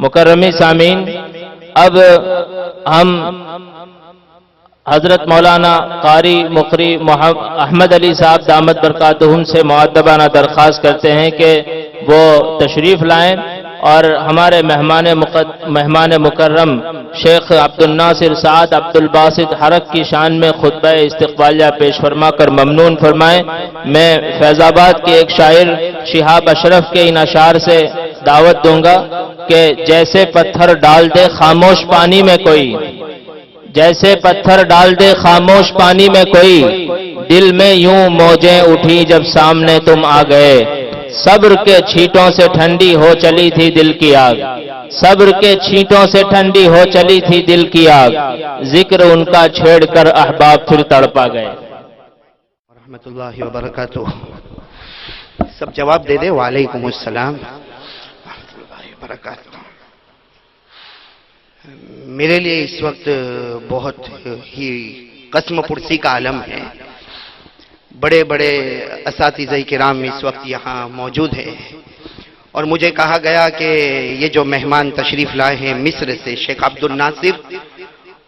مکرمی سامعین، اب ہم حضرت مولانا قاری مقری احمد علی صاحب دامت برکاتہم سے مؤدبانہ درخواست کرتے ہیں کہ وہ تشریف لائیں اور ہمارے مہمان مکرم شیخ عبد الناصر سعد عبد الباسط حرک کی شان میں خطبہ استقبالیہ پیش فرما کر ممنون فرمائیں۔ میں فیض آباد کے ایک شاعر شہاب اشرف کے ان اشعار سے دعوت دوں گا کہ جیسے پتھر ڈال دے خاموش پانی میں کوئی، جیسے پتھر ڈال دے خاموش پانی میں کوئی، دل میں یوں موجیں اٹھی جب سامنے تم آ گئے، صبر کے چھینٹوں سے ٹھنڈی ہو چلی تھی دل کی آگ، صبر کے چھینٹوں سے ٹھنڈی ہو چلی تھی دل کی آگ، ذکر ان کا چھیڑ کر احباب پھر تڑپا گئے۔ ورحمۃ اللہ وبرکاتہ۔ سب جواب دے دے۔ وعلیکم السلام ورحمۃ اللہ وبرکاتہ۔ میرے لیے اس وقت بہت ہی قسم پرسی کا عالم ہے۔ بڑے بڑے اساتذہ کرام اس وقت یہاں موجود ہیں اور مجھے کہا گیا کہ یہ جو مہمان تشریف لائے ہیں مصر سے شیخ عبد الناصر،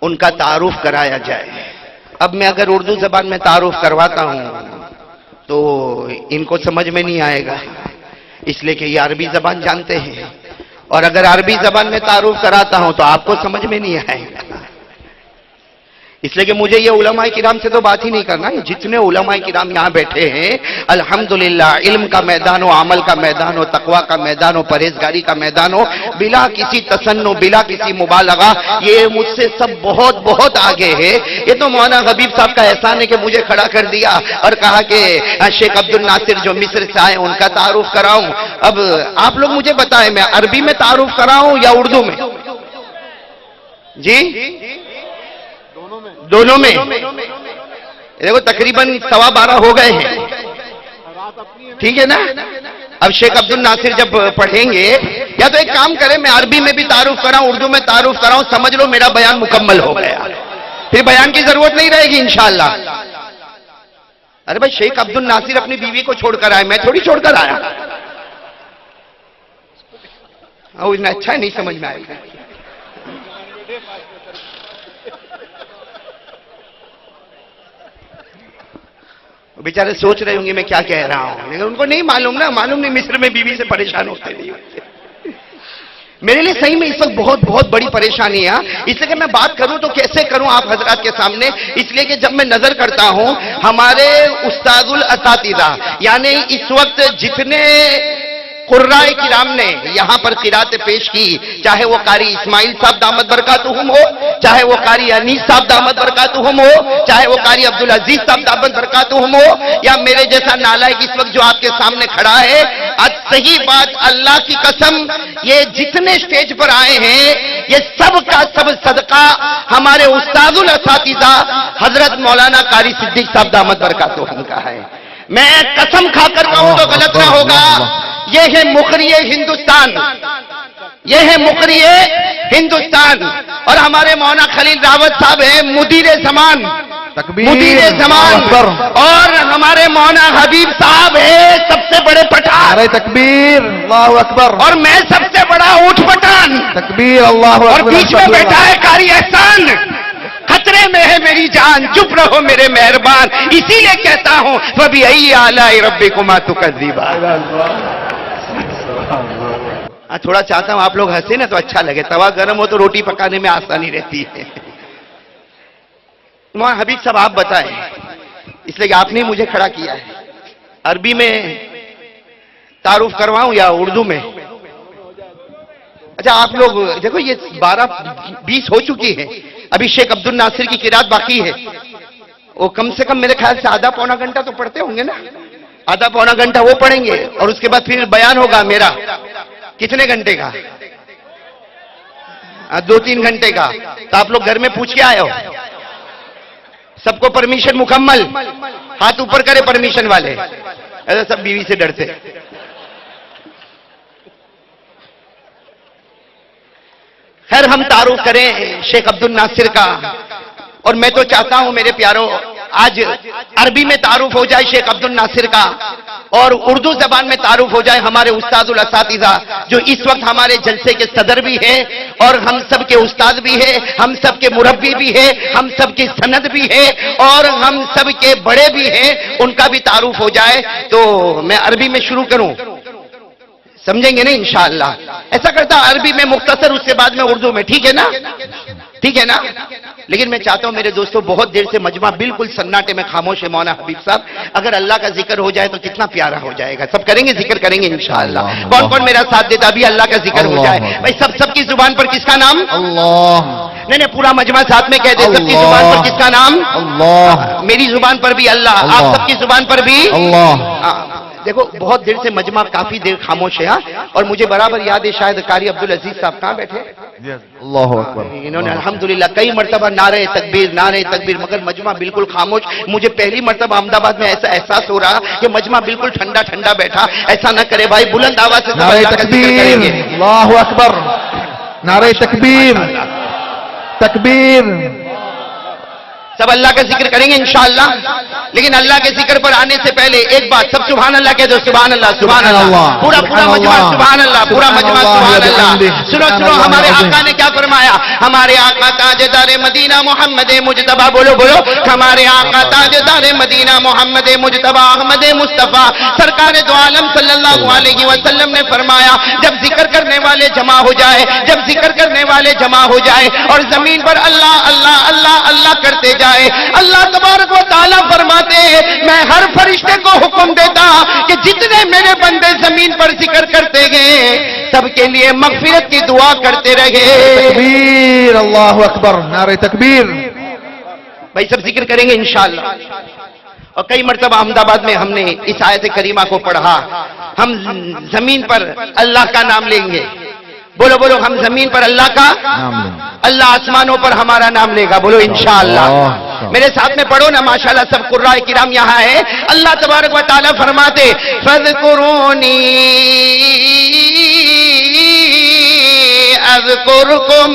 ان کا تعارف کرایا جائے۔ اب میں اگر اردو زبان میں تعارف کرواتا ہوں تو ان کو سمجھ میں نہیں آئے گا، اس لیے کہ یہ عربی زبان جانتے ہیں، اور اگر عربی زبان میں تعارف کراتا ہوں تو آپ کو سمجھ میں نہیں آئے گا، اس لیے کہ مجھے یہ علماء کرام سے تو بات ہی نہیں کرنا ہے۔ جتنے علماء کرام یہاں بیٹھے ہیں الحمدللہ، علم کا میدان ہو، عمل کا میدان ہو، تقوی کا میدان ہو، پرہیزگاری کا میدان ہو، بلا کسی تصنع، بلا کسی مبالغہ، یہ مجھ سے سب بہت بہت آگے ہے۔ یہ تو مولانا حبیب صاحب کا احسان ہے کہ مجھے کھڑا کر دیا اور کہا کہ شیخ عبد الناصر جو مصر سے آئے ان کا تعارف کراؤں۔ اب آپ لوگ مجھے بتائیں، میں عربی میں تعارف کراؤں یا اردو میں؟ جی دونوں میں۔ دیکھو تقریباً 12:15 ہو گئے ہیں، ٹھیک ہے نا؟ اب شیخ عبد الناصر جب پڑھیں گے، یا تو ایک کام کریں، میں عربی میں بھی تعارف کراؤں، اردو میں تعارف کراؤں، سمجھ لو میرا بیان مکمل ہو گیا، پھر بیان کی ضرورت نہیں رہے گی انشاءاللہ۔ ارے بھائی، شیخ عبد الناصر اپنی بیوی کو چھوڑ کر آئے، میں تھوڑی چھوڑ کر آیا۔ اتنا اچھا نہیں سمجھ میں آئے گا۔ بیچارے سوچ رہے ہوں گے میں کیا کہہ رہا ہوں، لیکن ان کو نہیں معلوم نا، معلوم نہیں مصر میں بیوی سے پریشان ہوتے نہیں ہوتے۔ میرے لیے صحیح میں اس وقت بہت بہت بڑی پریشانی ہے، اس لیے کہ میں بات کروں تو کیسے کروں آپ حضرات کے سامنے، اس لیے کہ جب میں نظر کرتا ہوں ہمارے استاد الاساتذہ، یعنی اس وقت جتنے قرائے کرام نے یہاں پر قرات پیش کی، چاہے وہ قاری اسماعیل صاحب دامت برکاتہم ہو، چاہے وہ قاری انیس صاحب دامت برکاتہم ہو، چاہے وہ قاری عبدالعزیز صاحب دامت برکاتہم ہو، یا میرے جیسا نالائق اس وقت جو آپ کے سامنے کھڑا ہے، آج صحیح بات اللہ کی قسم، یہ جتنے سٹیج پر آئے ہیں یہ سب کا سب صدقہ ہمارے استاد الاساتذہ حضرت مولانا قاری صدیق صاحب دامت برکاتہم کا ہے۔ میں قسم کھا کر کہوں تو غلط نہ ہوگا، یہ ہے مقری ہندوستان، یہ ہے مقری ہندوستان، اور ہمارے مولانا خلیل راوت صاحب ہیں مدیر زمان، مدیر زمان، اور ہمارے مولانا حبیب صاحب ہیں سب سے بڑے پٹھان، نعرہ تکبیر، اللہ اکبر، اور میں سب سے بڑا اونٹ پٹھان، تکبیر، اللہ اکبر، اور بیچ میں بیٹھا ہے قاری احسان، خطرے میں ہے میری جان، چپ رہو میرے مہربان، اسی لیے کہتا ہوں فَبِأَيِّ آلَاءِ رَبِّكُمَا تُكَذِّبَانِ۔ تھوڑا چاہتا ہوں آپ لوگ ہنسے نا تو اچھا لگے، توا گرم ہو تو روٹی پکانے میں آسانی رہتی ہے۔ مولانا حبیب صاحب آپ بتائیں، اس لیے کہ آپ نے مجھے کھڑا کیا ہے، عربی میں تعارف کرواؤں یا اردو میں؟ اچھا آپ لوگ دیکھو، یہ 12:20 ہو چکی ہے، ابھی شیخ عبد الناصر کی قرات باقی ہے، وہ کم سے کم میرے خیال سے آدھا پونا گھنٹہ تو پڑھتے ہوں گے نا، آدھا پونا گھنٹہ وہ پڑھیں گے، اور اس کے بعد پھر بیان ہوگا میرا، کتنے گھنٹے کا؟ 2-3 گھنٹے کا۔ تو آپ لوگ گھر میں پوچھ کے آئے ہو؟ سب کو پرمیشن مکمل؟ ہاتھ اوپر کرے پرمیشن والے، ایسا سب بیوی سے ڈرتے۔ خیر ہم تعارف کریں شیخ عبد الناصر کا، اور میں تو چاہتا ہوں میرے پیاروں آج عربی میں تعارف ہو جائے شیخ عبد الناصر کا، اور اردو زبان میں تعارف ہو جائے ہمارے استاد الاساتذہ جو اس وقت ہمارے جلسے کے صدر بھی ہیں اور ہم سب کے استاد بھی ہیں، ہم سب کے مربی بھی ہیں، ہم سب کی سند بھی ہے اور ہم سب کے بڑے بھی ہیں، ان کا بھی تعارف ہو جائے. تو میں عربی میں شروع کروں، سمجھیں گے نا انشاءاللہ؟ ایسا کرتا عربی میں مختصر، اس کے بعد میں اردو میں، ٹھیک ہے نا؟ ٹھیک ہے نا؟ لیکن میں چاہتا ہوں میرے دوستوں، بہت دیر سے مجمع بالکل سناٹے میں خاموش ہے. مولانا حبیب صاحب اگر اللہ کا ذکر ہو جائے تو کتنا پیارا ہو جائے گا. سب کریں گے، ذکر کریں گے انشاءاللہ. کون کون میرا ساتھ دیتا؟ ابھی اللہ کا ذکر ہو جائے بھائی. سب کی زبان پر کس کا نام؟ اللہ. نہیں پورا مجمع ساتھ میں کہہ دے. سب کی زبان پر کس کا نام؟ اللہ. میری زبان پر بھی اللہ، آپ سب کی زبان پر بھی اللہ. دیکھو بہت دیر سے مجمع کافی دیر خاموش ہے اور مجھے برابر یاد ہے شاید قاری عبدالعزیز صاحب کہاں بیٹھے؟ اللہ اکبر. انہوں نے الحمدللہ کئی مرتبہ نعرہ تکبیر نعرہ تکبیر، مگر مجمع بالکل خاموش. مجھے پہلی مرتبہ احمد آباد میں ایسا احساس ہو رہا کہ مجمع بالکل ٹھنڈا ٹھنڈا بیٹھا. ایسا نہ کرے بھائی، بلند آواز سے سب نعرہ اللہ کا ذکر تکبیر. کریں گے. اللہ اکبر. نعرہ تکبیر. تکبیر. سب اللہ کا ذکر کریں گے انشاءاللہ. لیکن اللہ کے ذکر پر آنے سے پہلے ایک بات، سب سبحان اللہ کہہ دو. سبحان اللہ، سبحان اللہ. پورا مجمع سبحان اللہ، پورا مجمع سبحان اللہ. سنو ہمارے آقا نے کیا فرمایا. ہمارے آقا تاجدار مدینہ محمد مجتبیٰ، بولو بولو. ہمارے آقا تاجدار مدینہ محمد مجتبیٰ احمد مصطفیٰ سرکار دو عالم صلی اللہ علیہ وسلم نے فرمایا، جب ذکر کرنے والے جمع ہو جائے، جب ذکر کرنے والے جمع ہو جائے اور زمین پر اللہ اللہ اللہ اللہ کرتے جائے، اللہ تبارک و تعالیٰ فرماتے ہیں میں ہر فرشتے کو حکم دیتا کہ جتنے میرے بندے زمین پر ذکر کرتے گئے سب کے لیے مغفرت کی دعا کرتے رہے. تکبیر. اللہ اکبر. نعرہ تکبیر. بھائی سب ذکر کریں گے انشاءاللہ. اور کئی مرتبہ احمد آباد میں ہم نے اس آیت کریمہ کو پڑھا. ہم زمین پر اللہ کا نام لیں گے. بولو بولو. ہم زمین پر اللہ کا نام لیں. اللہ آسمانوں پر ہمارا نام لے گا. بولو انشاءاللہ. میرے ساتھ میں پڑھو نا. ماشاءاللہ سب قراء کرام یہاں ہے. اللہ تبارک و تعالیٰ فرماتے فَاذْكُرُونِي اذکرکم.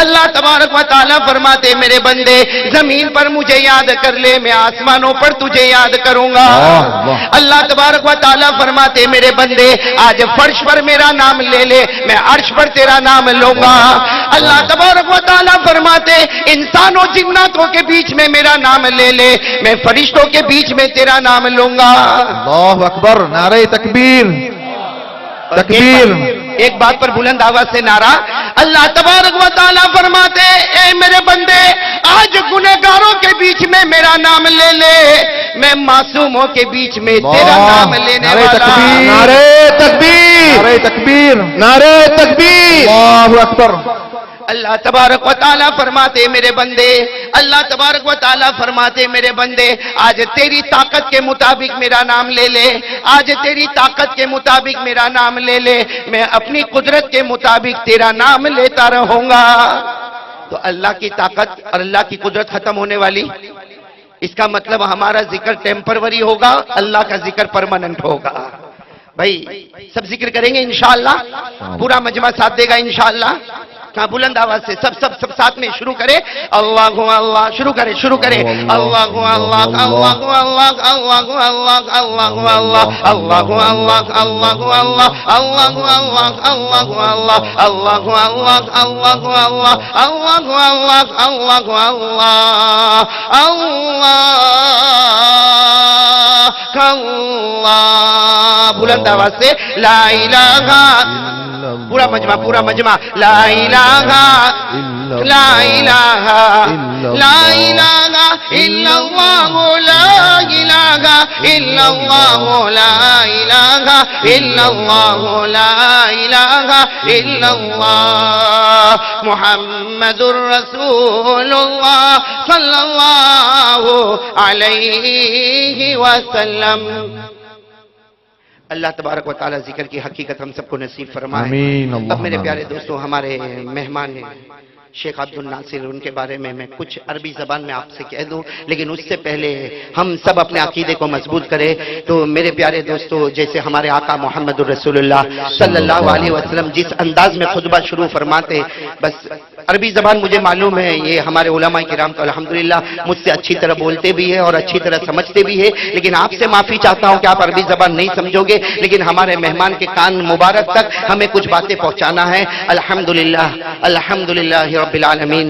اللہ تبارک و تعالیٰ فرماتے میرے بندے زمین پر مجھے یاد کر لے، میں آسمانوں پر تجھے یاد کروں گا. اللہ تبارک و تعالیٰ فرماتے میرے بندے آج فرش پر میرا نام لے لے، میں عرش پر تیرا نام لوں گا. اللہ تبارک و تعالیٰ فرماتے انسانوں جناتوں کے بیچ میں میرا نام لے لے، میں فرشتوں کے بیچ میں تیرا نام لوں گا. اللہ اکبر. نعرہ تکبیر. تکبیر. ایک بات پر بلند آواز سے نعرہ. اللہ تبارک و تعالیٰ فرماتے اے میرے بندے آج گنہگاروں کے بیچ میں میرا نام لے لے، میں معصوموں کے بیچ میں تیرا نام لینے والا. نعرہ تکبیر. نعرہ تکبیر. نعرہ تکبیر. اللہ اکبر. اللہ تبارک و تعالیٰ فرماتے میرے بندے، اللہ تبارک و تعالیٰ فرماتے میرے بندے آج تیری طاقت کے مطابق میرا نام لے لے، آج تیری طاقت کے مطابق میرا نام لے لے، میں اپنی قدرت کے مطابق تیرا نام لیتا رہوں گا. تو اللہ کی طاقت اور اللہ کی قدرت ختم ہونے والی، اس کا مطلب ہمارا ذکر ٹیمپروری ہوگا، اللہ کا ذکر پرماننٹ ہوگا. بھائی سب ذکر کریں گے انشاءاللہ. پورا مجمع ساتھ دے گا انشاءاللہ. کہاں بلند آواز سے سب ساتھ میں شروع کرے. اللہ اللہ شروع کرے اللہ اللہ اللہ اللہ اللہ اللہ اللہ اللہ اللہ اللہ اللہ اللہ اللہ اللہ اللہ اللہ اللہ اللہ. بلند آواز سے لا الہ. پورا مجمع لا الہ لا الہ لا الہ الا اللہ لا الہ الا اللہ لا الہ الا اللہ لا الہ الا اللہ محمد الرسول اللہ صلی اللہ علیہ وسلم. اللہ تبارک و تعالیٰ ذکر کی حقیقت ہم سب کو نصیب فرمائے. آمین. اب میرے پیارے دوستو ہمارے مہمان ہیں شیخ عبد الناصر، ان کے بارے میں کچھ عربی زبان میں آپ سے کہہ دوں، لیکن اس سے پہلے ہم سب اپنے عقیدے کو مضبوط کریں. تو میرے پیارے دوستو جیسے ہمارے آقا محمد الرسول اللہ صلی اللہ علیہ وسلم جس انداز میں خطبہ شروع فرماتے بس عربی زبان مجھے معلوم ہے، یہ ہمارے علماء کرام تو الحمدللہ مجھ سے اچھی طرح بولتے بھی ہیں اور اچھی طرح سمجھتے بھی ہیں، لیکن آپ سے معافی چاہتا ہوں کہ آپ عربی زبان نہیں سمجھو گے، لیکن ہمارے مہمان کے کان مبارک تک ہمیں کچھ باتیں پہنچانا ہے۔ الحمدللہ الحمدللہ رب العالمین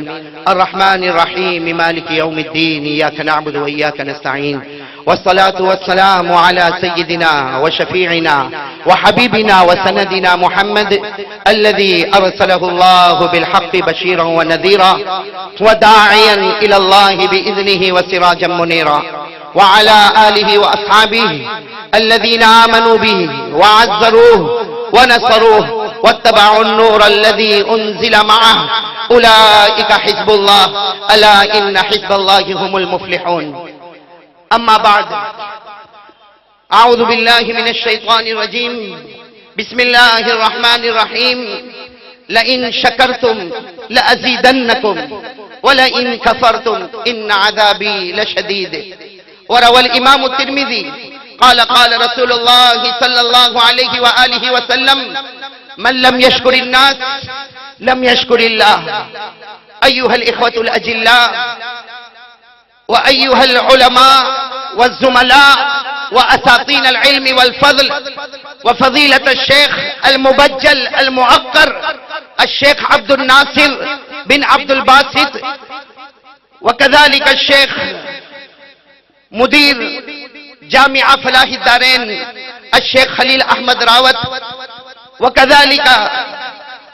الرحمن الرحیم مالک یوم الدین ایاک نعبد و ایاک نستعین والصلاة والسلام على سيدنا وشفيعنا وحبيبنا وسندنا محمد الذي أرسله الله بالحق بشيرا ونذيرا وداعيا إلى الله بإذنه وسراجا منيرا، وعلى آله وأصحابه الذين آمنوا به وعزروه ونصروه واتبعوا النور الذي أنزل معه، أولئك حزب الله، ألا إن حزب الله هم المفلحون۔ أما بعد، أعوذ بالله من الشيطان الرجيم، بسم الله الرحمن الرحيم، لئن شكرتم لأزيدنكم ولئن كفرتم إن عذابي لشديد۔ وروى الإمام الترمذي قال قال رسول الله صلى الله عليه وآله وسلم: من لم يشكر الناس لم يشكر الله۔ أيها الإخوة الأجلاء وأيها العلماء والزملاء وأساطين العلم والفضل وفضيلة الشيخ المبجل المعقر الشيخ عبد الناصر بن عبد الباسط، وكذلك الشيخ مدير جامعة فلاح الدارين الشيخ خليل أحمد راوت، وكذلك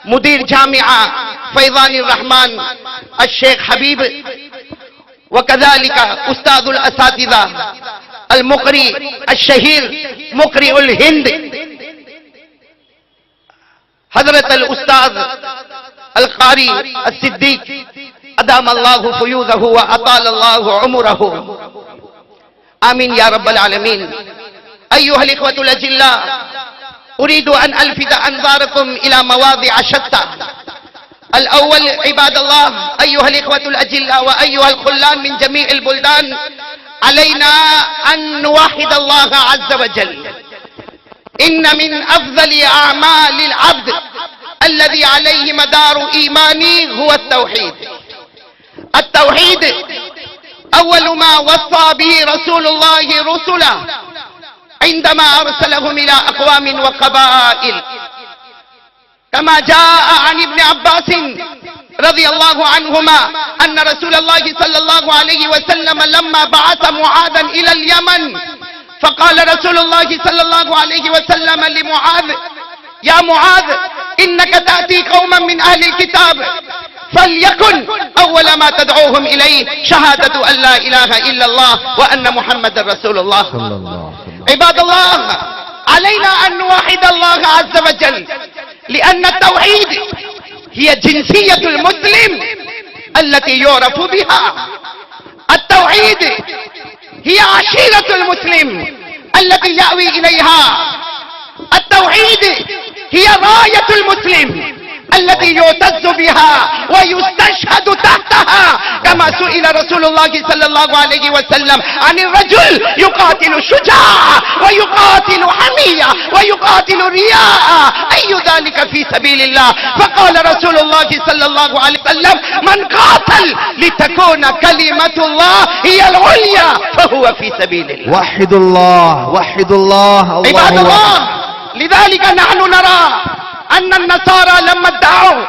مدير جامعة فيضان الرحمن الشيخ حبيب، وكذلك أستاذ الأساتذة المقري الشهير مقري الهند حضرت الأستاذ القاری الصدیق ادام اللہ فیوضہ واطال اللہ عمرہ، آمین یا رب العالمین۔ ایها الإخوة الأجلاء، أريد أن ألفت أنظاركم إلى مواضع شتى. الأول عباد الله، أيها الإخوة الأجلاء وأيها الخلان من جميع البلدان، علينا أن نوحد الله عز وجل. إن من أفضل أعمال العبد الذي عليه مدار إيماني هو التوحيد. التوحيد أول ما وصى به رسول الله رسله عندما أرسلهم إلى أقوام وقبائل، كما جاء عن ابن عباس رضي الله عنهما أن رسول الله صلى الله عليه وسلم لما بعث معاذا إلى اليمن، فقال رسول الله صلى الله عليه وسلم لمعاذ: يا معاذ، إنك تأتي قوما من أهل الكتاب، فليكن أول ما تدعوهم إليه شهادة أن لا إله إلا الله وأن محمد رسول الله. عباد الله، علينا أن نوحد الله عز وجل، لأن التوحيد هي جنسية المسلم التي يعرف بها. التوحيد هي عشيرة المسلم التي يأوي إليها. التوحيد هي راية المسلم التي يعتز بها ويستشهد تحتها، كما سئل رسول الله صلى الله عليه وسلم عن الرجل يقاتل شجاعة ويقاتل حمية ويقاتل رياء، أي ذلك في سبيل الله؟ فقال رسول الله صلى الله عليه وسلم: من قاتل لتكون كلمة الله هي العليا فهو في سبيل الله. وحد الله، وحد الله. عباد الله، لذلك نحن نرى أن النصارى لما ادعوا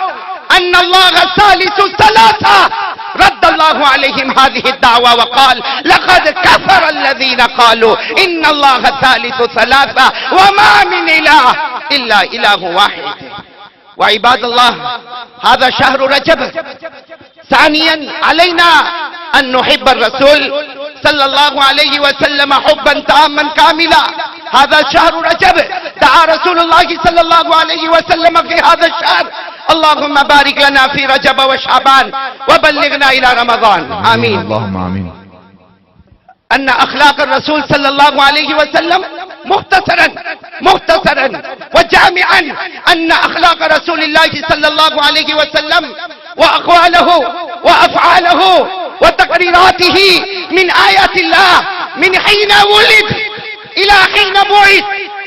أن الله ثالث ثلاثة، رد الله عليهم هذه الدعوة وقال: لقد كفر الذين قالوا إن الله ثالث ثلاثة وما من إله إلا إله واحد. وعباد الله، هذا شهر رجب. ثانيا، علينا أن نحب الرسول صلى الله عليه وسلم حبا تاما كاملا. هذا شهر رجب، دعا رسول الله صلى الله عليه وسلم في هذا الشهر: اللهم بارك لنا في رجب وشعبان وبلغنا إلى رمضان. آمين. اللهم آمين. أن أخلاق الرسول صلى الله عليه وسلم مختصرا وجامعا، أن أخلاق رسول الله صلى الله عليه وسلم وأقواله وأفعاله وتقريراته من آيات الله من حين ولد إلى حين بعث،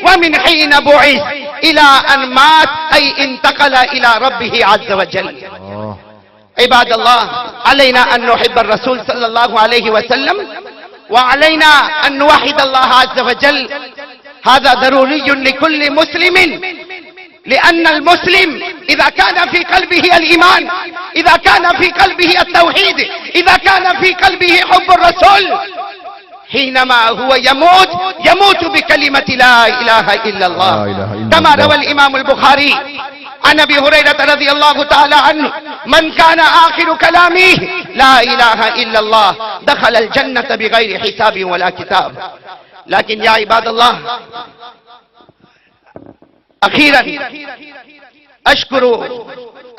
ومن حين بعث إلى أن مات، أي انتقل إلى ربه عز وجل. عباد الله علينا أن نحب الرسول صلى الله عليه وسلم وعلينا أن نوحد الله عز وجل. هذا ضروري لكل مسلم، لأن المسلم إذا كان في قلبه الإيمان، إذا كان في قلبه التوحيد، إذا كان في قلبه حب الرسول، حينما هو يموت يموت بكلمة لا إله إلا الله، كما روى الإمام البخاري عن أبي هريرة رضي الله تعالى عنه: من كان آخر كلامه لا إله إلا الله دخل الجنة بغير حساب ولا كتاب. لكن يا عباد الله، أخيرا أشكر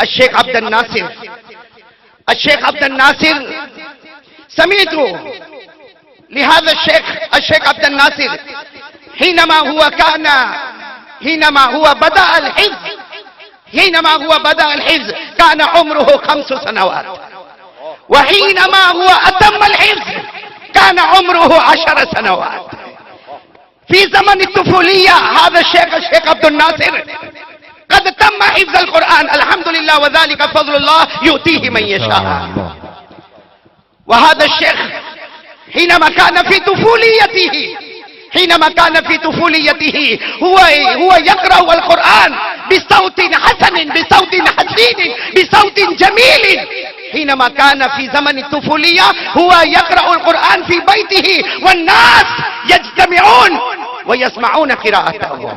الشيخ عبد الناصر. الشيخ عبد الناصر سمعت لهذا الشيخ عبد الناصر حينما هو بدأ الحفظ كان عمره 5 سنوات، وحينما هو أتم الحفظ كان عمره 10 سنوات. في زمن الطفولية هذا الشيخ عبد الناصر قد تم حفظ القرآن الحمد لله، وذلك فضل الله يؤتيه من يشاء. وهذا الشيخ حينما كان في طفوليته هو يقرأ القرآن بصوت حسن، بصوت حسين، بصوت جميل. حينما كان في زمن الطفولية هو يقرأ القرآن في بيته والناس يجتمعون ويسمعون قراءته.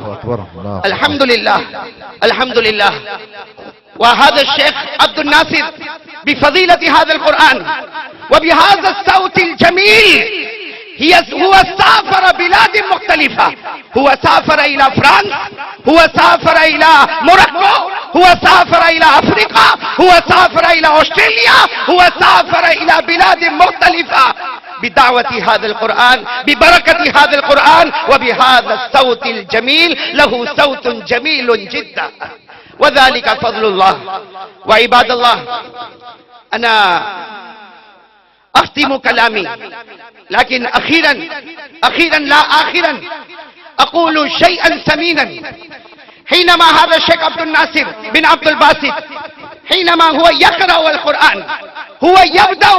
الحمد لله. وهذا الشيخ عبد الناصر بفضيلة هذا القرآن وبهذا الصوت الجميل هو سافر بلاد مختلفة. هو سافر إلى فرنسا، هو سافر إلى موروكو، هو سافر إلى أفريقيا، هو سافر إلى أستراليا، هو سافر إلى بلاد مختلفة بدعوة هذا القرآن، ببركة هذا القرآن، وبهذا الصوت الجميل. له صوت جميل جدا، وذلك فضل الله. وعباد الله، أنا أختم كلامي، لكن أخيرا لا آخرا أقول شيئا ثمينا. حينما هذا الشيخ عبد الناصر بن عبد الباسط حينما هو يقرأ القرآن، هو يبدأ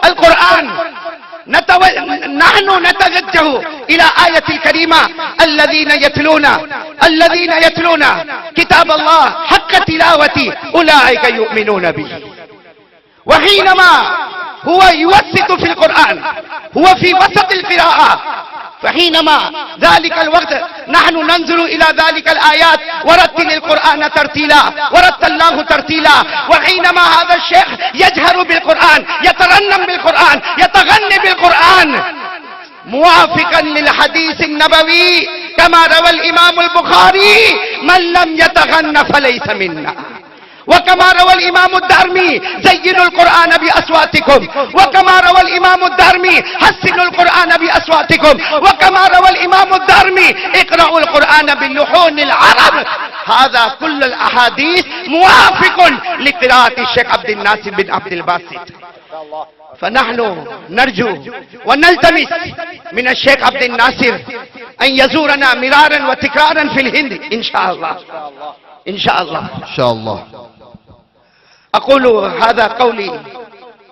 القرآن، نحن نتوجه إلى آية الكريمة: الذين يتلون كتاب الله حق تلاوته أولئك يؤمنون به. وحينما هو يوسط في القرآن، هو في وسط القراءة، فحينما ذلك الوقت نحن ننظر إلى ذلك الآيات: ورتل القرآن ورتلناه ترتيلا. وحينما هذا الشيخ يجهر بالقرآن، يترنم بالقرآن، يتغني بالقرآن، موافقا للحديث النبوي كما روى الإمام البخاري: من لم يتغن فليس منا. وكما روى الإمام الدارمي: زينوا القرآن بأصواتكم. وكما روى الإمام الدارمي: حسنوا القرآن بأصواتكم. وكما روى الإمام الدارمي: اقرأوا القرآن باللحون العرب. هذا كل الأحاديث موافق لقراءة الشيخ عبد الناصر بن عبد الباسط. فنحن نرجو ونلتمس من الشيخ عبد الناصر أن يزورنا مرارا وتكرارا في الهند إن شاء الله. إن شاء الله. أقول هذا قولي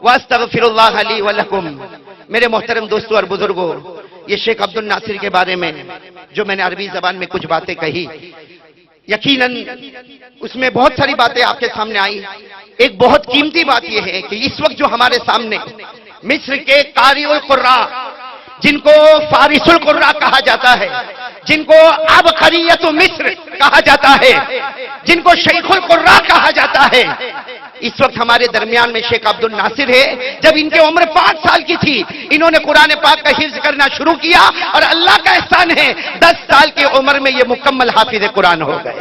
واستغفر اللہ لی ولکم. میرے محترم دوستوں اور بزرگوں، یہ شیخ عبد الناصر کے بارے میں جو میں نے عربی زبان میں کچھ باتیں کہی، یقیناً اس میں بہت ساری باتیں آپ کے سامنے آئی. ایک بہت قیمتی بات یہ ہے کہ اس وقت جو ہمارے سامنے مصر کے قاری القراء، جن کو فارس القراء کہا جاتا ہے، جن کو عبقریت مصر کہا جاتا ہے، جن کو شیخ القراء کہا جاتا ہے، اس وقت ہمارے درمیان میں شیخ عبد الناصر ہے. جب ان کے عمر 5 سال کی تھی، انہوں نے قرآن پاک کا حفظ کرنا شروع کیا، اور اللہ کا احسان ہے 10 سال کی عمر میں یہ مکمل حافظ قرآن ہو گئے.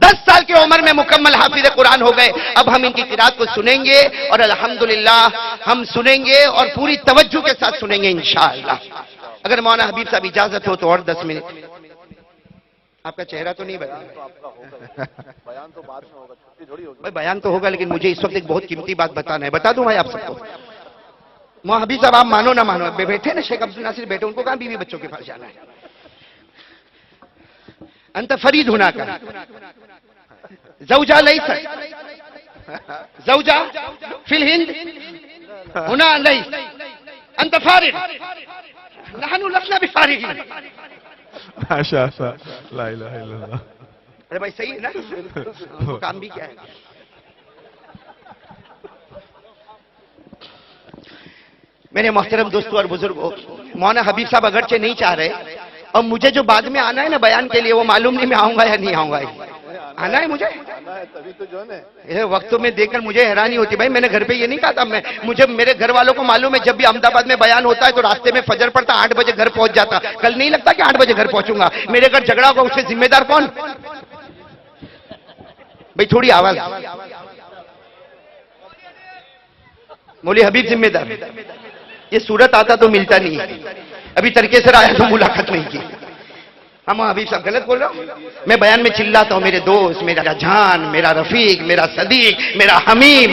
10 سال کی عمر میں مکمل حافظ قرآن ہو گئے. اب ہم ان کی قرات کو سنیں گے، اور الحمدللہ ہم سنیں گے اور پوری توجہ کے ساتھ سنیں گے انشاءاللہ. اگر مولانا حبیب صاحب اجازت ہو تو اور 10 منٹ. آپ کا چہرہ تو نہیں بتا؟ بیان تو بعد میں ہوگا، چھٹی تھوڑی ہوگی. بیان تو ہوگا، لیکن مجھے اس وقت ایک بہت قیمتی بات بتانا ہے. بتا دوں بھائی آپ سب کو. مولانا حبیب صاحب آپ مانو نہ مانو، بیٹھے نا شیخ عبد الناصر بیٹھے، ان کو کہاں بیوی بچوں کے پاس جانا ہے. انت فرید ہونا کا زوجہ لیست زوجة في الهند هنا ليس أنت فارغ نحن لسنا بفارغين. ماشاء اللہ، لا الہ الا اللہ. ارے بھائی صحیح ہے نا، وہ کام بھی کیا ہے. میرے محترم دوستوں اور بزرگوں، مولانا حبیب صاحب اگرچہ نہیں چاہ رہے، اور مجھے جو بعد میں آنا ہے نا بیان کے لیے، وہ معلوم نہیں میں آؤں گا یا نہیں آؤں گا. آنا ہے مجھے یہ وقتوں میں دیکھ کر مجھے حیرانی ہوتی. بھائی میں نے گھر پہ یہ نہیں کہا تھا، مجھے میرے گھر والوں کو معلوم ہے جب بھی احمد آباد میں بیان ہوتا ہے تو راستے میں فجر پڑتا 8 بجے گھر پہنچ جاتا. کل نہیں لگتا کہ 8 بجے گھر پہنچوں گا. میرے گھر جھگڑا ہوگا، اس سے ذمہ دار کون؟ بھائی تھوڑی آواز. مولوی حبیب ذمہ دار. یہ صورت آتا تو ملتا نہیں، ابھی ترکے سے آیا تو ملاقات نہیں کی. ہم حبیب صاحب غلط بول رہا ہوں. میں بیان میں چلاتا ہوں میرے دوست، میرا جان، میرا رفیق، میرا صدیق، میرا حمیم،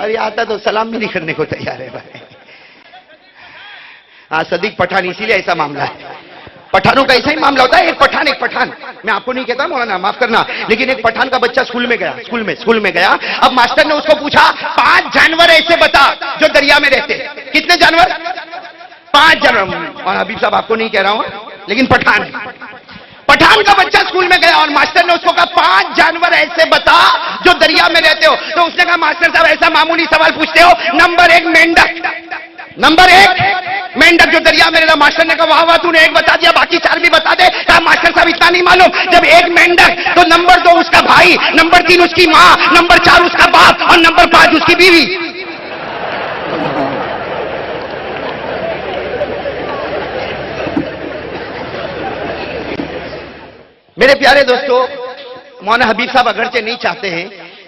اور یہ آتا تو سلام بھی نہیں کرنے کو تیار ہے. بھائی ہاں صدیق پٹھان، اسی لیے ایسا معاملہ ہے. پٹھانوں کا ایسا ہی معاملہ ہوتا ہے. ایک پٹھان میں آپ کو نہیں کہتا مولانا معاف کرنا، لیکن ایک پٹھان کا بچہ اسکول میں گیا. اب ماسٹر نے اس کو پوچھا 5 جانور ایسے بتا جو دریا میں رہتے. کتنے جانور؟ 5 جانور. اور حبیب صاحب آپ کو نہیں کہہ رہا ہوں، لیکن پٹھان کا بچہ اسکول میں گیا اور ماسٹر نے اس کو کہا 5 جانور ایسے بتا جو دریا میں رہتے ہو. تو اس نے کہا ماسٹر صاحب ایسا معمولی سوال پوچھتے ہو، نمبر 1 مینڈک جو دریا میں رہتا. ماسٹر نے کہا واہ تو نے 1 بتا دیا، باقی 4 بھی بتا دے. کہا ماسٹر صاحب اتنا نہیں معلوم، جب 1 مینڈک تو نمبر 2 اس کا بھائی، نمبر 3 اس کی ماں، نمبر 4 اس کا باپ، اور نمبر 5 اس کی بیوی. میرے پیارے دوستو، مولانا حبیب صاحب اگرچہ نہیں چاہتے ہیں،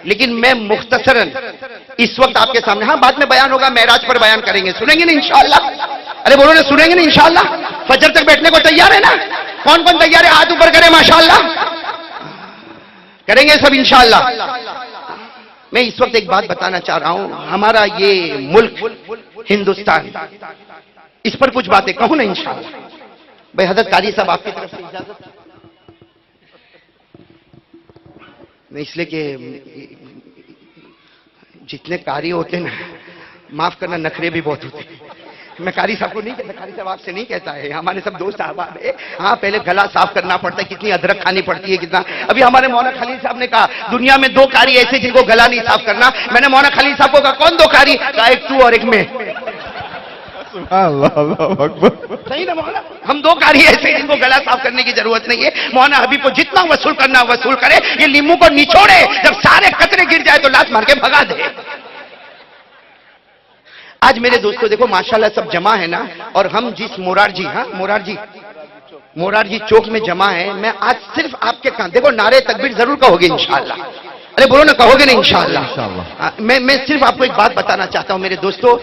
لیکن میں مختصراً اس وقت آپ کے سامنے، ہاں بعد میں بیان ہوگا، معراج پر بیان کریں گے، سنیں گے نا انشاءاللہ؟ ارے بولو نا، سنیں گے نا انشاءاللہ؟ فجر تک بیٹھنے کو تیار ہے نا؟ کون کون تیار ہے؟ ہاتھ اوپر کریں. ماشاءاللہ کریں گے سب انشاءاللہ. میں اس وقت ایک بات بتانا چاہ رہا ہوں. ہمارا یہ ملک ہندوستان، اس پر کچھ باتیں کہوں نا انشاءاللہ. بھائی حضرت قاری صاحب آپ کی طرف سے اجازت؟ نہیں، اس لیے کہ جتنے قاری ہوتے ہیں نا، معاف کرنا، نخرے بھی بہت ہوتے ہیں. میں قاری صاحب کو نہیں کہتا، قاری صاحب آپ سے نہیں کہتا ہے، ہمارے سب دوست احباب ہیں. ہاں پہلے گلا صاف کرنا پڑتا ہے، کتنی ادرک کھانی پڑتی ہے، کتنا. ابھی ہمارے مولانا خلیل صاحب نے کہا دنیا میں 2 قاری ایسے جن کو گلا نہیں صاف کرنا. میں نے مولانا خلیل صاحب کو کہا کون 2 قاری؟ کہا ایک تو اور ایک میں. اللہ اکبر. صحیح نا مولانا؟ ہم 2 قاری ایسے جن کو گلا صاف کرنے کی ضرورت نہیں ہے. مولانا حبیب کو جتنا وصول کرنا وصول کرے. یہ لیمو کو نچوڑے، جب سارے قطرے گر جائے تو لات مار کے بھگا دے. آج میرے دوستو دیکھو ماشاءاللہ سب جمع ہے نا، اور ہم جس مورارجی چوک میں جمع ہیں، میں آج صرف آپ کے کان دیکھو نعرے تکبیر ضرور کہو گے انشاءاللہ. ارے بولو نا، کہو گے نا انشاءاللہ؟ میں صرف آپ کو ایک بات بتانا چاہتا ہوں میرے دوستو.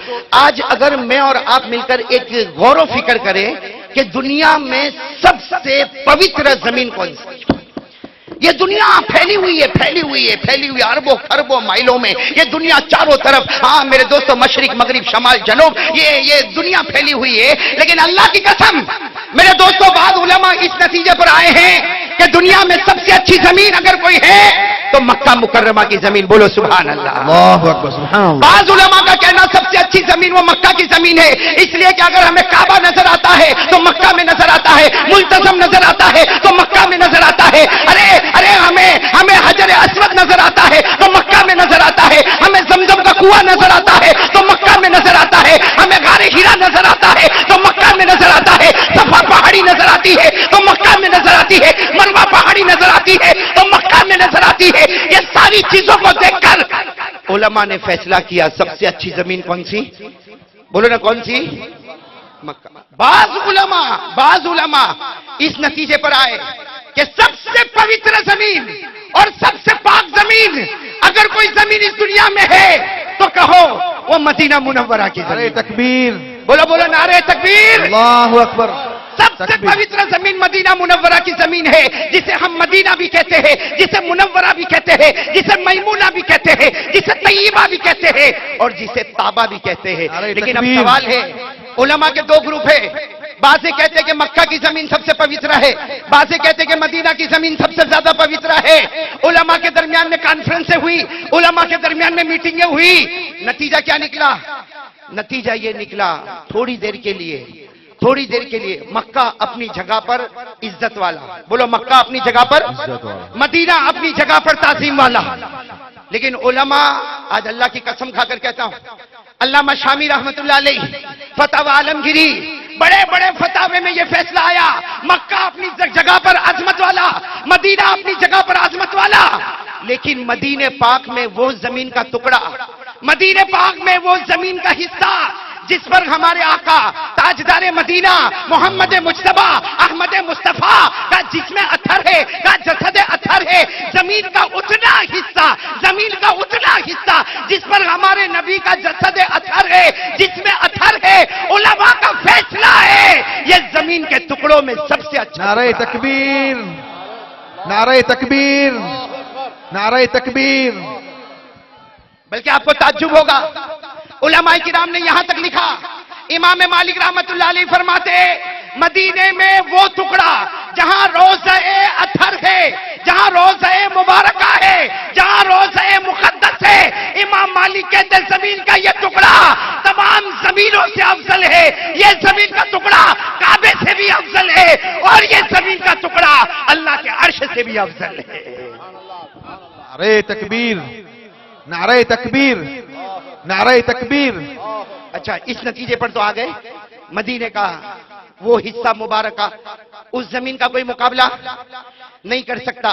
آج اگر میں اور آپ مل کر ایک غور و فکر کریں کہ دنیا میں سب سے پوتر زمین کون سی؟ یہ دنیا پھیلی ہوئی ہے اربوں خربوں مائلوں میں. یہ دنیا چاروں طرف، ہاں میرے دوستو، مشرق مغرب شمال جنوب، یہ دنیا پھیلی ہوئی ہے. لیکن اللہ کی قسم میرے دوستو، بعض علماء اس نتیجے پر آئے ہیں کہ دنیا میں سب سے اچھی زمین اگر کوئی ہے تو مکہ مکرمہ کی زمین. بولو سبحان اللہ. اللہ اکبر، سبحان اللہ. بعض علماء کا کہنا سب سے اچھی زمین وہ مکہ کی زمین ہے، اس لیے کہ اگر ہمیں کعبہ نظر آتا ہے تو مکہ میں نظر آتا ہے، ملتزم نظر آتا ہے تو مکہ میں نظر آتا ہے. ارے ہمیں حجر اسود نظر آتا ہے تو مکہ میں نظر آتا ہے. ہمیں زمزم کا کنواں نظر آتا ہے تو مکہ میں نظر آتا ہے. ہمیں غار ہیرا نظر آتا ہے تو مکہ میں نظر آتا ہے. صفا پہاڑی نظر آتی ہے تو مکہ میں نظر آتی ہے. مروہ پہاڑی نظر آتی ہے تو مکہ میں نظر آتی ہے. یہ ساری چیزوں کو دیکھ کر علماء نے فیصلہ کیا سب سے اچھی زمین کون سی؟ بولو نا کون سی؟ مکہ. بعض علماء اس نتیجے پر آئے کہ سب سے پوتر زمین اور سب سے پاک زمین اگر کوئی زمین اس دنیا میں ہے تو کہو وہ مدینہ منورہ کی زمین. تکبیر. بولو نعرہ تکبیر. اللہ اکبر. سب سے پوتر زمین مدینہ منورہ کی زمین ہے، جسے ہم مدینہ بھی کہتے ہیں، جسے منورہ بھی کہتے ہیں، جسے میمونہ بھی کہتے ہیں، جسے طیبہ بھی کہتے ہیں، اور جسے طابہ بھی کہتے ہیں. لیکن اب سوال ہے، علماء کے 2 گروپ ہیں. بعضے کہتے کہ مکہ کی زمین سب سے پوتر ہے، بعضے کہتے کہ مدینہ کی زمین سب سے زیادہ پوتر ہے۔ علماء کے درمیان میں کانفرنسیں ہوئی، علماء کے درمیان میں میٹنگیں ہوئی، نتیجہ کیا نکلا؟ نتیجہ یہ نکلا تھوڑی دیر کے لیے مکہ اپنی جگہ پر عزت والا، بولو مکہ اپنی جگہ پر، مدینہ اپنی جگہ پر تعظیم والا۔ لیکن علماء، آج اللہ کی قسم کھا کر کہتا ہوں، علامہ شامی رحمت اللہ علیہ فتاوی عالمگیری، بڑے بڑے فتاوے میں یہ فیصلہ آیا، مکہ اپنی جگہ پر عظمت والا، مدینہ اپنی جگہ پر عظمت والا، لیکن مدینہ پاک میں وہ زمین کا ٹکڑا، مدینہ پاک میں وہ زمین کا حصہ جس پر ہمارے آقا تاجدار مدینہ محمد مجتبی احمد مصطفیٰ کا جسم اطہر ہے، کا جسد اطہر ہے، زمین کا اتنا حصہ جس پر ہمارے نبی کا جسد اطہر ہے، جسم اطہر ہے، علماء کا فیصلہ ہے یہ زمین کے ٹکڑوں میں سب سے اچھا۔ نعرہ تکبیر، نعرہ تکبیر، نعرہ تکبیر۔ بلکہ آپ کو تعجب ہوگا، علماء کرام نے یہاں تک لکھا، امام مالک رحمت اللہ علیہ فرماتے مدینے میں وہ ٹکڑا جہاں روضہ اطہر ہے، جہاں روضہ مبارکہ ہے، جہاں روضہ مقدس ہے، امام مالک کہتے زمین کا یہ ٹکڑا تمام زمینوں سے افضل ہے، یہ زمین کا ٹکڑا کعبے سے بھی افضل ہے، اور یہ زمین کا ٹکڑا اللہ کے عرش سے بھی افضل ہے۔ نعرہ تکبیر، نعرہ تکبیر، نعرہ تکبیر۔ اچھا، اس نتیجے پر تو آ گئے، مدینے کا وہ حصہ مبارکہ اس زمین کا کوئی مقابلہ نہیں کر سکتا۔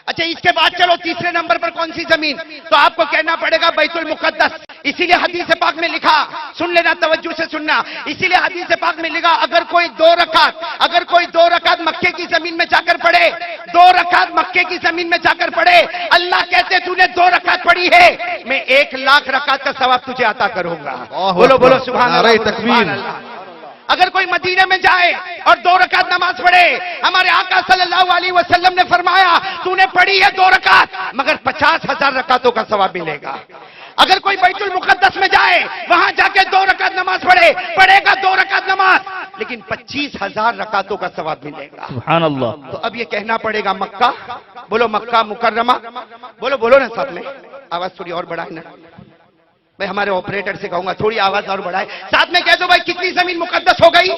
اچھا، اس کے بعد چلو تیسرے نمبر پر کون سی زمین؟ تو آپ کو کہنا پڑے گا بیت المقدس۔ اسی لیے حدیث پاک میں لکھا، سن لینا توجہ سے سننا، اسی لیے حدیث پاک میں لکھا اگر کوئی دو رکعت مکے کی زمین میں جا کر پڑھے، 2 رکعت مکے کی زمین میں جا کر پڑھے، اللہ کہتے تو نے 2 رکعت پڑھی ہے، میں 1,00,000 رکعت کا ثواب تجھے عطا کروں گا۔ بولو بولو سبحان اللہ، نعرہ تکبیر۔ اگر کوئی مدینے میں جائے اور 2 رکعت نماز پڑھے، ہمارے آقا صلی اللہ علیہ وسلم نے فرمایا تو نے پڑھی ہے 2 رکعت مگر 50,000 رکعتوں کا ثواب ملے گا۔ اگر کوئی بیت المقدس میں جائے، وہاں جا کے 2 رکعت نماز پڑھے گا 2 رکعت نماز، لیکن 25,000 رکعتوں کا ثواب ملے گا۔ سبحان اللہ۔ تو اب یہ کہنا پڑے گا مکہ، بولو مکہ مکرمہ، بولو نا ساتھ میں، آواز تھوڑی اور بڑھائے نا، میں ہمارے آپریٹر سے کہوں گا تھوڑی آواز اور بڑھائے، ساتھ میں کہہ دو بھائی کتنی زمین مقدس ہو گئی؟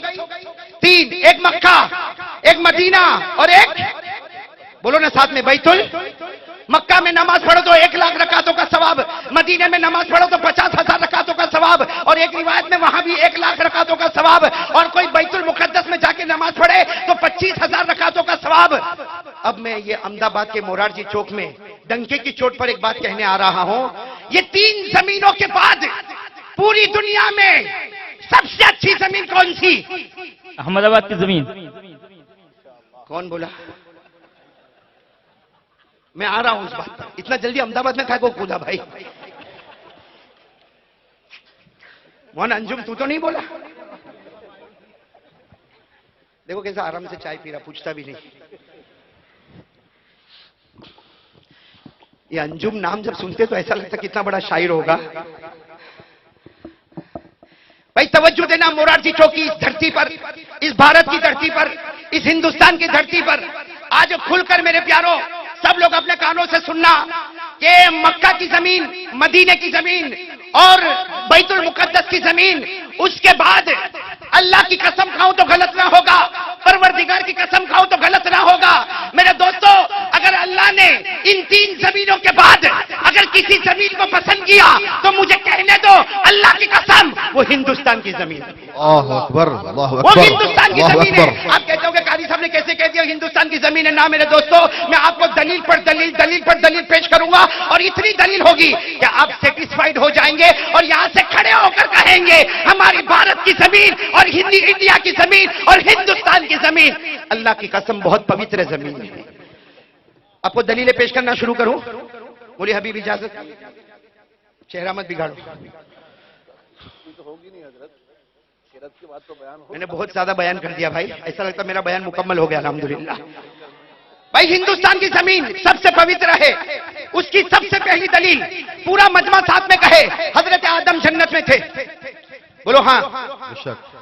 3، ایک مکہ، ایک مدینہ، اور ایک بولو نا ساتھ میں بیت مکہ میں نماز پڑھو تو 1,00,000 رکعتوں کا ثواب، مدینے میں نماز پڑھو تو 50,000 رکعتوں کا ثواب، اور ایک روایت میں وہاں بھی 1,00,000 رکعتوں کا ثواب، اور کوئی بیت المقدس میں جا کے نماز پڑھے تو 25,000 رکعتوں کا ثواب۔ اب میں یہ احمد آباد کے مورارجی چوک میں ڈنکے کی چوٹ پر ایک بات کہنے آ رہا ہوں، یہ 3 زمینوں کے بعد پوری دنیا میں سب سے اچھی زمین کون سی؟ احمد آباد کی زمین۔ کون بولا؟ میں آ رہا ہوں اس بات پر، اتنا جلدی احمد آباد میں کھائے کو کودا بھائی؟ مولانا انجم تو نہیں بولا؟ دیکھو کیسا آرام سے چائے پی رہا، پوچھتا بھی نہیں۔ یہ انجم نام جب سنتے تو ایسا لگتا کتنا بڑا شاعر ہوگا۔ بھائی توجہ دینا، مورارجی چوکی اس دھرتی پر، اس بھارت کی دھرتی پر، اس ہندوستان کی دھرتی پر آج کھل کر میرے پیاروں سب لوگ اپنے کانوں سے سننا کہ مکہ کی زمین، مدینے کی زمین اور بیت المقدس کی زمین، اس کے بعد اللہ کی قسم کھاؤں تو غلط نہ ہوگا، پروردگار کی قسم کھاؤں تو غلط نہ ہوگا میرے دوستو، اگر اللہ نے ان 3 زمینوں کے بعد اگر کسی زمین کو پسند کیا تو مجھے کہنے دو اللہ کی قسم وہ ہندوستان کی زمین ہے۔ اللہ اکبر، اللہ وہ اکبر، ہندوستان کی اللہ زمین ہے۔ اکبر۔ آپ کہتے ہو کہ قاری صاحب نے کیسے کہہ دیا ہندوستان کی زمین ہے؟ نہ میرے دوستو، میں آپ کو دلیل پر دلیل پیش کروں گا، اور اتنی دلیل ہوگی کہ آپ سیٹسفائیڈ ہو جائیں گے اور یہاں سے کھڑے ہو کر کہیں گے ہماری بھارت کی زمین اور انڈیا کی زمین اور ہندوستان کی زمین اللہ کی قسم بہت پوتر زمین ہے۔ آپ کو دلیلیں پیش کرنا شروع کروں؟ بولی حبیب اجازت، چہرہ مت بگاڑو۔ میں نے بہت زیادہ بیان کر دیا بھائی، ایسا لگتا میرا بیان مکمل ہو گیا الحمدللہ۔ بھائی ہندوستان کی زمین سب سے پوتر ہے، اس کی سب سے پہلی دلیل پورا مجمع ساتھ میں کہے حضرت آدم جنت میں تھے، بولو ہاں،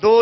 2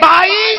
22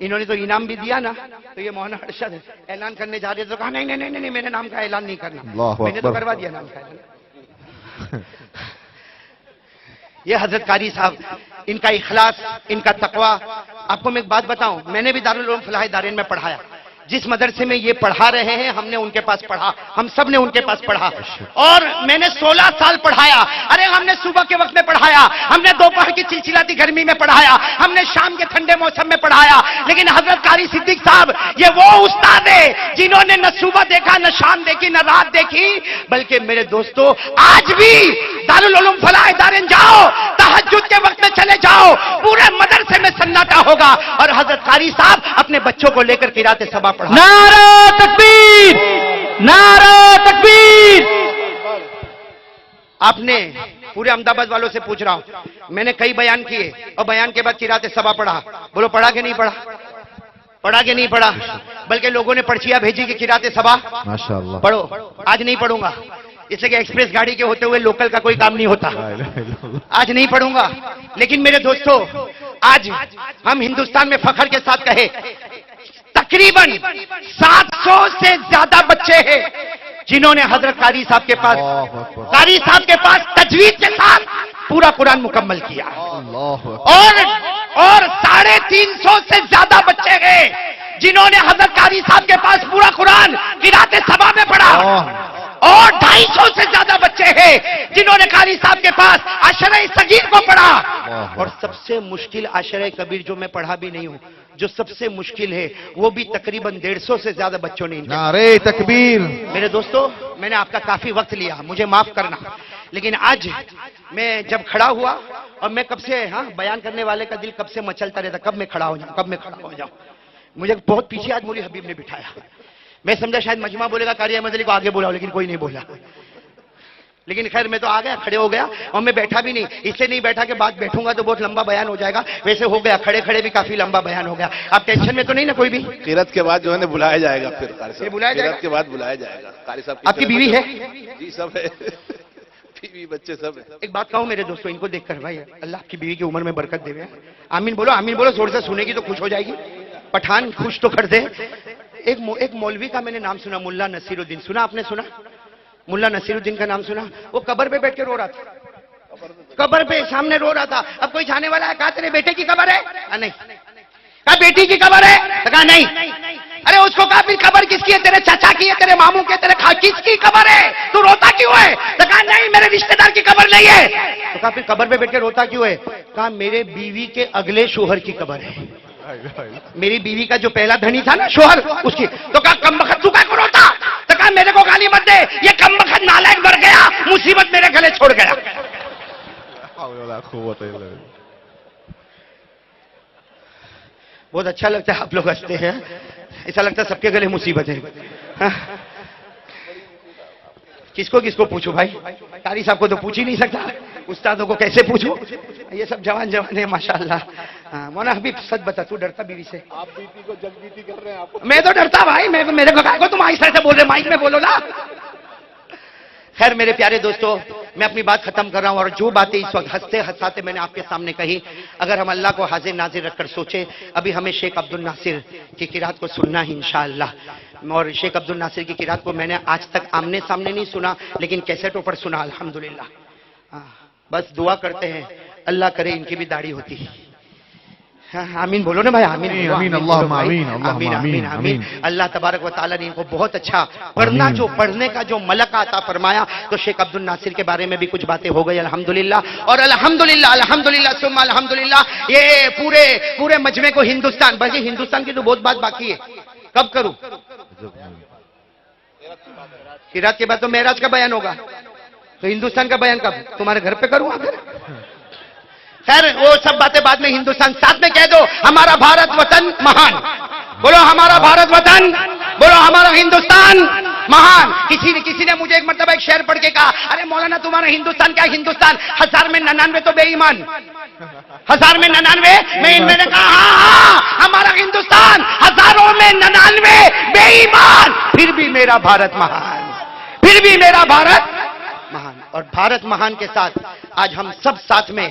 انہوں نے تو انعام بھی دیا نا, تو یہ مولانا ارشد اعلان کرنے جا رہے تھے تو کہا نہیں نہیں نہیں, میرے نام کا اعلان نہیں کرنا. میں نے تو کروا دیا نام کا اعلان. یہ حضرت قاری صاحب, ان کا اخلاص, ان کا تقوی. آپ کو میں ایک بات بتاؤں, میں نے بھی دارالعلوم فلاح دارین میں پڑھایا. جس مدرسے میں یہ پڑھا رہے ہیں ہم نے ان کے پاس پڑھا, ہم سب نے ان کے پاس پڑھا, اور میں نے 16 سال پڑھایا. ارے ہم نے صبح کے وقت میں پڑھایا, ہم نے دوپہر کی چلچلاتی گرمی میں پڑھایا, ہم نے شام کے ٹھنڈے موسم میں پڑھایا. لیکن حضرت قاری صدیق صاحب یہ وہ استاد ہے جنہوں نے نہ صبح دیکھا, نہ شام دیکھی, نہ رات دیکھی. بلکہ میرے دوستو آج بھی دارالعلوم فلاح دارین جاؤ, تہجد کے وقت میں چلے جاؤ, پورے مدرسے میں سناٹا ہوگا. اور حضرت قاری صاحب اپنے بچوں کو لے کر قرات سبا پڑھا. نعرہ تکبیر, نعرہ تکبیر. آپ نے پورے احمد آباد والوں سے پوچھ رہا ہوں, میں نے کئی بیان کیے اور بیان کے بعد قرات سبا پڑھا. بولو پڑھا کہ نہیں پڑھا, پڑھا کہ نہیں پڑھا. بلکہ لوگوں نے پرچیاں بھیجی کہ قرات سبا ماشاءاللہ پڑھو. آج نہیں پڑھوں گا, اس لیے کہ ایکسپریس گاڑی کے ہوتے ہوئے لوکل کا کوئی کام نہیں ہوتا. آج نہیں پڑھوں گا. لیکن میرے دوستو آج ہم ہندوستان میں فخر کے ساتھ کہے تقریباً 700 سے زیادہ بچے ہیں جنہوں نے حضرت قاری صاحب کے پاس, قاری صاحب کے پاس تجوید کے ساتھ پورا قرآن مکمل کیا. اور 350 سے زیادہ بچے ہیں جنہوں نے حضرت قاری صاحب کے پاس پورا قرآن قرات سبا میں پڑھا. اور 250 سے زیادہ بچے ہیں جنہوں نے قاری صاحب کے پاس عشرہ صغیر کو پڑھا. اور سب سے مشکل عشرہ کبیر جو میں پڑھا بھی نہیں ہوں, جو سب سے مشکل ہے وہ بھی تقریباً 150 سے زیادہ بچوں نے. نعرہ تکبیر. میرے دوستو میں نے آپ کا کافی وقت لیا, مجھے معاف کرنا. لیکن آج میں جب کھڑا ہوا, اور میں کب سے بیان کرنے والے کا دل کب سے مچلتا رہتا, کب میں کھڑا ہو جاؤں, کب میں کھڑا ہو جاؤں. مجھے بہت پیچھے آج مولوی حبیب نے بٹھایا. میں سمجھا شاید مجمع بولے گا قاری احمد علی کو آگے بولا, لیکن کوئی نہیں بولا. لیکن خیر میں تو آ گیا, کھڑے ہو گیا, اور میں بیٹھا بھی نہیں. اس لیے نہیں بیٹھا کہ بعد بیٹھوں گا تو بہت لمبا بیان ہو جائے گا, ویسے ہو گیا کھڑے کھڑے بھی کافی لمبا بیان ہو گیا. آپ ٹینشن میں تو نہیں نا کوئی بھی؟ قرات کے بعد جو ہے نا بلایا جائے گا, پھر قاری صاحب بلایا جائے گا, قرات کے بعد بلایا جائے گا. قاری صاحب آپ کی بیوی ہے؟ جی سب ہے, بیوی بچے سب ہے. ایک بات کہوں میرے دوستوں, ان کو دیکھ کر بھائی اللہ آپ کی بیوی کی عمر میں برکت دے. آمین بولو, آمین بولو, زور سے سنے گی تو خوش ہو جائے گی. پٹھان خوش تو کر دے. ایک مولوی کا میں نے نام سنا, ملا نصیر الدین. سنا آپ نے؟ سنا ملا نصیر الدین کا نام سنا؟ وہ قبر پہ بیٹھ کے رو رہا تھا, قبر پہ سامنے رو رہا تھا. اب کوئی جانے والا ہے, کہا تیرے بیٹے کی قبر ہے؟ نہیں. کہا بیٹی کی قبر ہے؟ کہا نہیں. ارے اس کو کہا پھر قبر کس کی ہے؟ تیرے چچا کی ہے, تیرے ماموں کی ہے, تیرے کس کی قبر ہے؟ تو روتا کیوں ہے؟ کہا نہیں میرے رشتہ دار کی قبر نہیں ہے. تو کہا پھر قبر پہ بیٹھ کے روتا کیوں ہے؟ کہا میرے بیوی کے اگلے شوہر کی قبر ہے, میری بیوی کا جو پہلا دھنی تھا نا شوہر, اس کی. تو کہا کم بخت تو کو روتا؟ تو کہا میرے کو گالی مت دے, یہ کم بخت نالائق مر گیا, مصیبت میرے گلے چھوڑ گیا. بہت اچھا لگتا ہے آپ لوگ ہنستے ہیں, ایسا لگتا ہے سب کے گلے مصیبت ہے. کس کو پوچھوں بھائی؟ قاری صاحب کو تو پوچھ ہی نہیں سکتا, استادوں کو کیسے پوچھوں؟ یہ سب جوان ہیں ماشاءاللہ. مولانا حبیب سچ بتا, تو ڈرتا بیوی سے؟ آپ بیٹی کو جگ بیٹی کر رہے ہیں آپ. میں تو ڈرتا بھائی, میرے کو تم آہستہ سے بول رہے, مائک میں بولو نا. خیر میرے پیارے دوستو, میں اپنی بات ختم کر رہا ہوں. اور جو باتیں اس وقت ہنستے ہنساتے میں نے آپ کے سامنے کہی, اگر ہم اللہ کو حاضر ناظر رکھ کر سوچیں, ابھی ہمیں شیخ عبد الناصر کی قرات کو سننا ہے انشاءاللہ. اور شیخ عبد الناصر کی قرات کو میں نے آج تک آمنے سامنے نہیں سنا, لیکن کیسٹوں پر سنا الحمدللہ. بس دعا کرتے ہیں اللہ کرے ان کی بھی داڑھی ہوتی. آمین بولو نا بھائی, آمین. آمین, اللہم آمین, آمین آمین آمین. اللہ تبارک و تعالیٰ نے ان کو بہت اچھا پڑھنے کا جو ملکہ عطا فرمایا. تو شیخ عبد الناصر کے بارے میں بھی کچھ باتیں ہو گئی الحمدللہ. اور الحمدللہ ثم الحمدللہ, یہ پورے مجمع کو ہندوستان, بلکہ ہندوستان کی تو بہت بات باقی ہے. کب کروں قرات کے بعد؟ تو معراج کا بیان ہوگا, تو ہندوستان کا بیان کب؟ تمہارے گھر پہ کروں آ کر. خیر وہ سب باتیں بعد میں. ہندوستان ساتھ میں کہہ دو, ہمارا بھارت وطن مہان. بولو ہمارا بھارت وطن, بولو ہمارا ہندوستان مہان. کسی نے مجھے ایک مرتبہ ایک شعر پڑھ کے کہا, ارے مولانا تمہارا ہندوستان کیا ہندوستان, 1000 میں 99 تو بے ایمان. 1000 میں 99 میں نے کہا ہاں ہمارا ہندوستان 1000 میں 99 بے ایمان, پھر بھی میرا بھارت مہان, پھر بھی میرا بھارت مہان. اور بھارت مہان کے ساتھ آج ہم سب ساتھ میں